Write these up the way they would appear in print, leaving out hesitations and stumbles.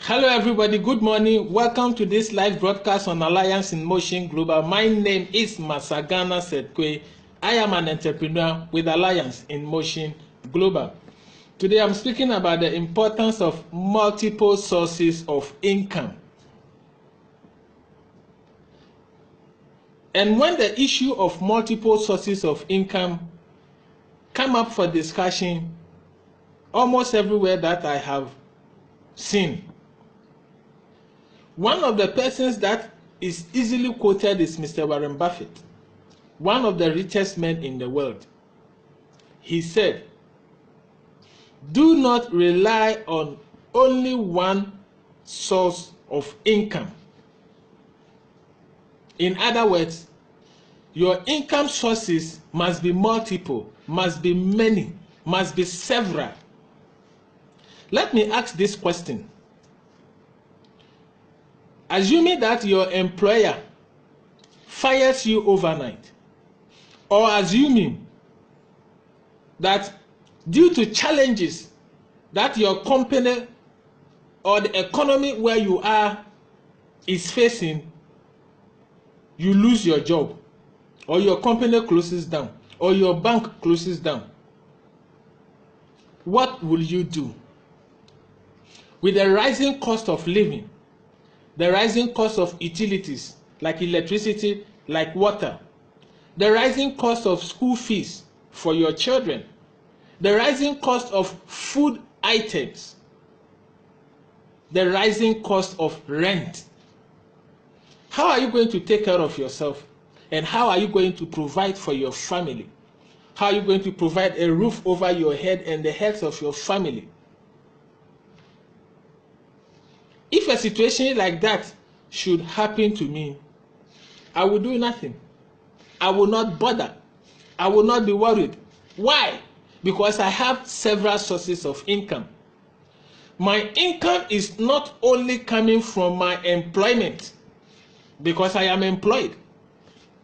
Hello everybody, good morning. Welcome to this live broadcast on Alliance in Motion Global. My name is Masagana Sethaimkwei. I am an entrepreneur with Alliance in Motion Global. Today I'm speaking about the importance of multiple sources of income. And when the issue of multiple sources of income come up for discussion, almost everywhere that I have seen, one of the persons that is easily quoted is Mr. Warren Buffett, one of the richest men in the world. He said, "Do not rely on only one source of income." In other words, your income sources must be multiple, must be many, must be several. Let me ask this question. Assuming that your employer fires you overnight, or assuming that due to challenges that your company or the economy where you are is facing, you lose your job, or your company closes down, or your bank closes down, what will you do? With the rising cost of living, the rising cost of utilities like electricity, like water, the rising cost of school fees for your children, the rising cost of food items, the rising cost of rent. How are you going to take care of yourself? And how are you going to provide for your family? How are you going to provide a roof over your head and the heads of your family? If a situation like that should happen to me, I will do nothing. I will not bother. I will not be worried. Why? Because I have several sources of income. My income is not only coming from my employment, because I am employed.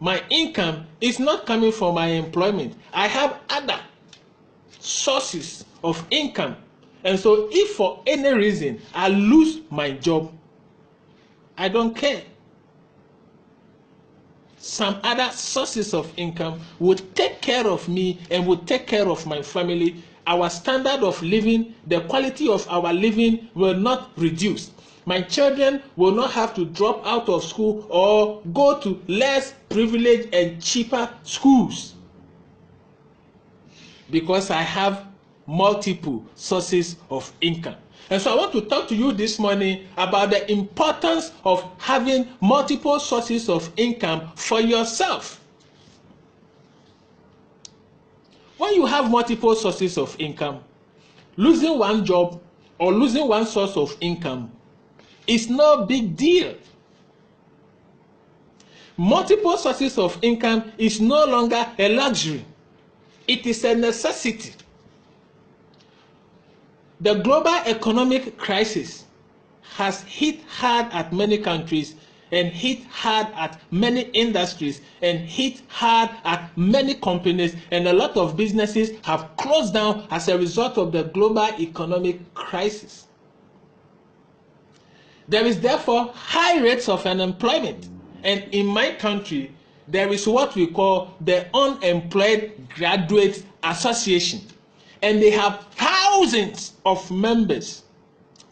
My income is not coming from my employment. I have other sources of income. And so if for any reason I lose my job, I don't care. Some other sources of income would take care of me and would take care of my family. Our standard of living, the quality of our living will not reduce. My children will not have to drop out of school or go to less privileged and cheaper schools, because I have multiple sources of income. And so I want to talk to you this morning about the importance of having multiple sources of income for yourself. When you have multiple sources of income, losing one job or losing one source of income is no big deal. Multiple sources of income is no longer a luxury. It is a necessity. The global economic crisis has hit hard at many countries and hit hard at many industries and hit hard at many companies, and a lot of businesses have closed down as a result of the global economic crisis. There is therefore high rates of unemployment, and in my country there is what we call the Unemployed Graduates Association. And they have thousands of members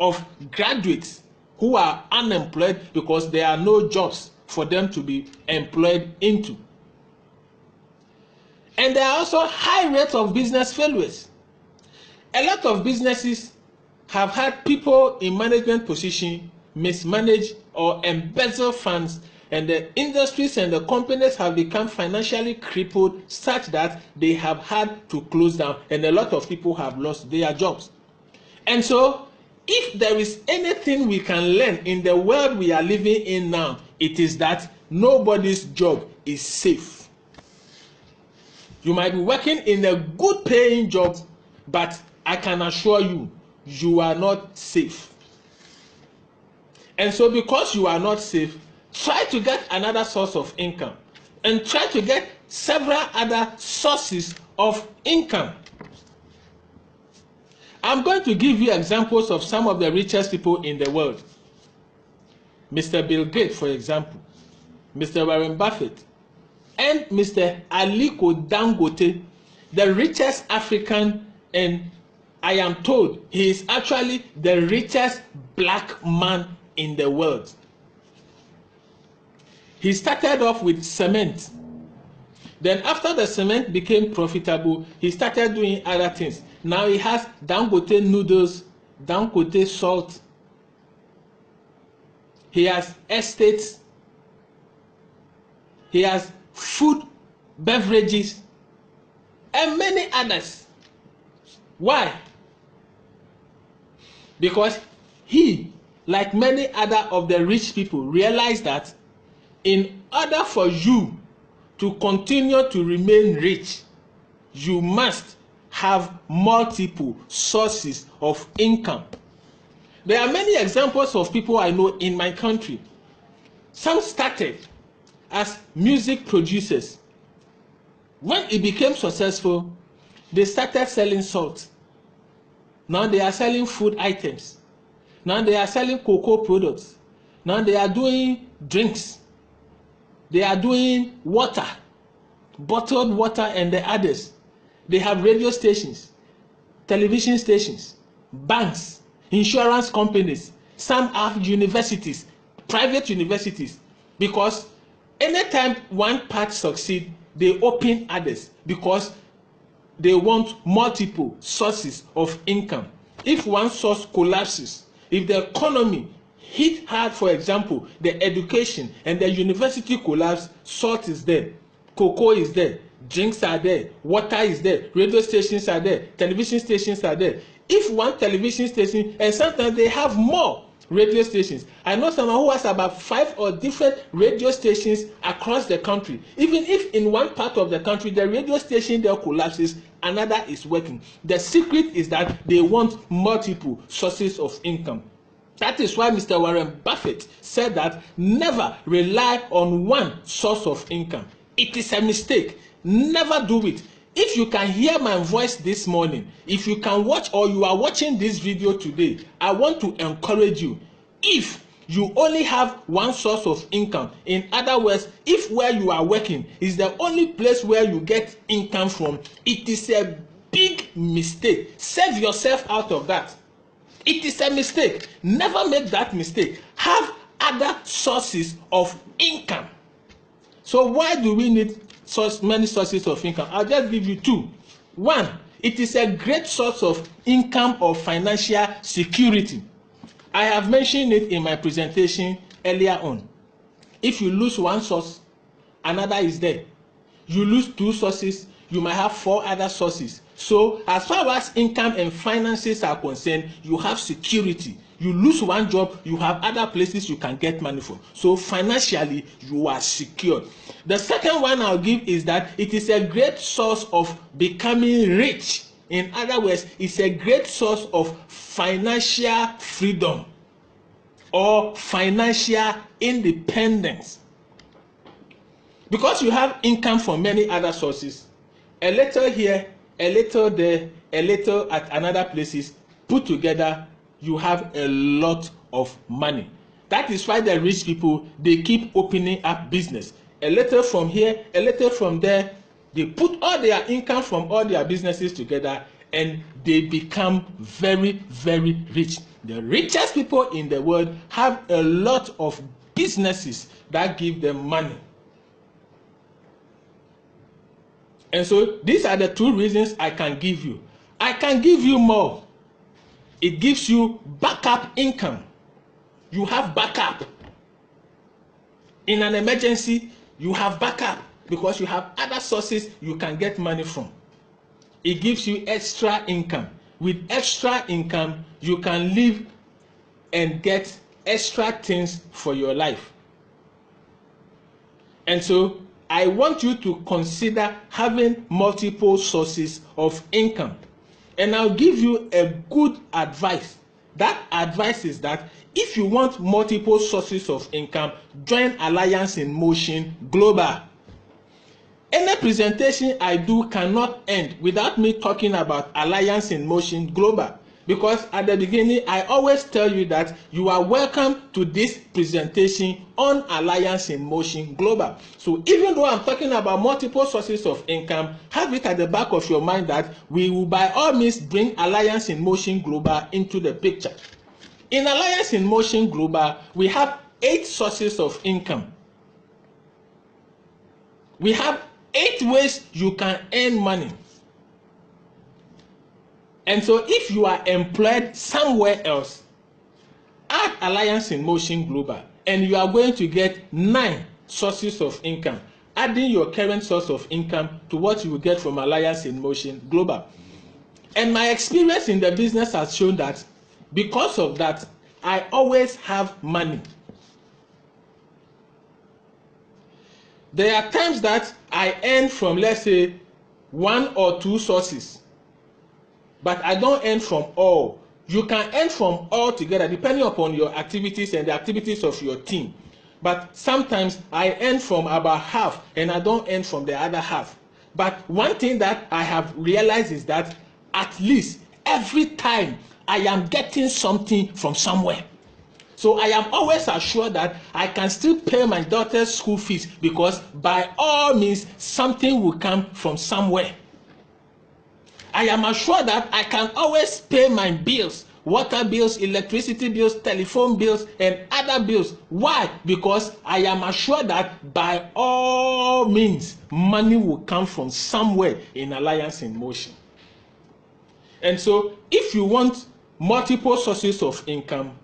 of graduates who are unemployed because there are no jobs for them to be employed into. And there are also high rates of business failures. A lot of businesses have had people in management position mismanage or embezzle funds, and the industries and the companies have become financially crippled such that they have had to close down, and a lot of people have lost their jobs. And so, if there is anything we can learn in the world we are living in now, it is that nobody's job is safe. You might be working in a good paying job, but I can assure you, you are not safe. And so because you are not safe, try to get another source of income, and try to get several other sources of income. I'm going to give you examples of some of the richest people in the world. Mr. Bill Gates, for example, Mr. Warren Buffett, and Mr. Aliko Dangote, the richest African, and I am told he is actually the richest black man in the world. He started off with cement. Then after the cement became profitable, he started doing other things. Now he has Dangote noodles, Dangote salt. He has estates. He has food, beverages, and many others. Why? Because he, like many other of the rich people, realized that in order for you to continue to remain rich, you must have multiple sources of income. There are many examples of people I know in my country. Some started as music producers. When it became successful, they started selling salt. Now they are selling food items. Now they are selling cocoa products. Now they are doing drinks. They are doing water, bottled water, and the others. They have radio stations, television stations, banks, insurance companies. Some have universities, private universities, because anytime one part succeeds, they open others because they want multiple sources of income. If one source collapses, if the economy hit hard, for example, the education and the university collapse, salt is there, cocoa is there, drinks are there, water is there, radio stations are there, television stations are there. If one television station, and sometimes they have more radio stations. I know someone who has about 5 or different radio stations across the country. Even if in one part of the country the radio station there collapses, another is working. The secret is that they want multiple sources of income. That is why Mr. Warren Buffett said that never rely on one source of income. It is a mistake. Never do it. If you can hear my voice this morning, if you can watch or you are watching this video today, I want to encourage you. If you only have one source of income, in other words, if where you are working is the only place where you get income from, it is a big mistake. Save yourself out of that. It is a mistake. Never make that mistake. Have other sources of income. So why do we need many sources of income? I'll just give you 2. 1, it is a great source of income or financial security. I have mentioned it in my presentation earlier on. If you lose one source, another is there. You lose 2 sources, you might have 4 other sources. So as far as income and finances are concerned, you have security. You lose one job, you have other places you can get money from. So financially, you are secured. The second one I'll give is that it is a great source of becoming rich. In other words, it's a great source of financial freedom or financial independence. Because you have income from many other sources, a little here, a little there, a little at another places, put together, you have a lot of money. That is why the rich people, they keep opening up business. A little from here, a little from there. They put all their income from all their businesses together and they become very, very rich. The richest people in the world have a lot of businesses that give them money. And so these are the 2 reasons I can give you. I can give you more. It gives you backup income. You have backup. In an emergency, you have backup because you have other sources you can get money from. It gives you extra income. With extra income, you can live and get extra things for your life. And so I want you to consider having multiple sources of income. And I'll give you a good advice. That advice is that if you want multiple sources of income, join Alliance in Motion Global. Any presentation I do cannot end without me talking about Alliance in Motion Global. because at the beginning I always tell you that you are welcome to this presentation on Alliance in Motion Global. So even though I'm talking about multiple sources of income, have it at the back of your mind that we will by all means bring Alliance in Motion Global into the picture. In Alliance in Motion Global, we have 8 sources of income. We have 8 ways you can earn money. And so if you are employed somewhere else, add Alliance in Motion Global and you are going to get 9 sources of income, adding your current source of income to what you will get from Alliance in Motion Global. And my experience in the business has shown that because of that, I always have money. There are times that I earn from, let's say, 1 or 2 sources, but I don't earn from all. You can earn from all together depending upon your activities and the activities of your team. But sometimes I earn from about half and I don't earn from the other half. But one thing that I have realized is that at least every time I am getting something from somewhere. So I am always assured that I can still pay my daughter's school fees because by all means something will come from somewhere. I am assured that I can always pay my bills, water bills, electricity bills, telephone bills, and other bills. Why? Because I am assured that by all means, money will come from somewhere in Alliance in Motion. And so, if you want multiple sources of income,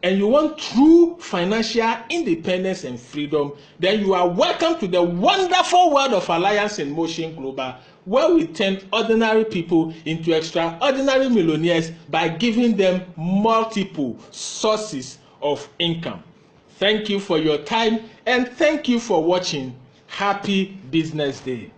and you want true financial independence and freedom, then you are welcome to the wonderful world of Alliance in Motion Global, where we turn ordinary people into extraordinary millionaires by giving them multiple sources of income. Thank you for your time and thank you for watching. Happy Business Day.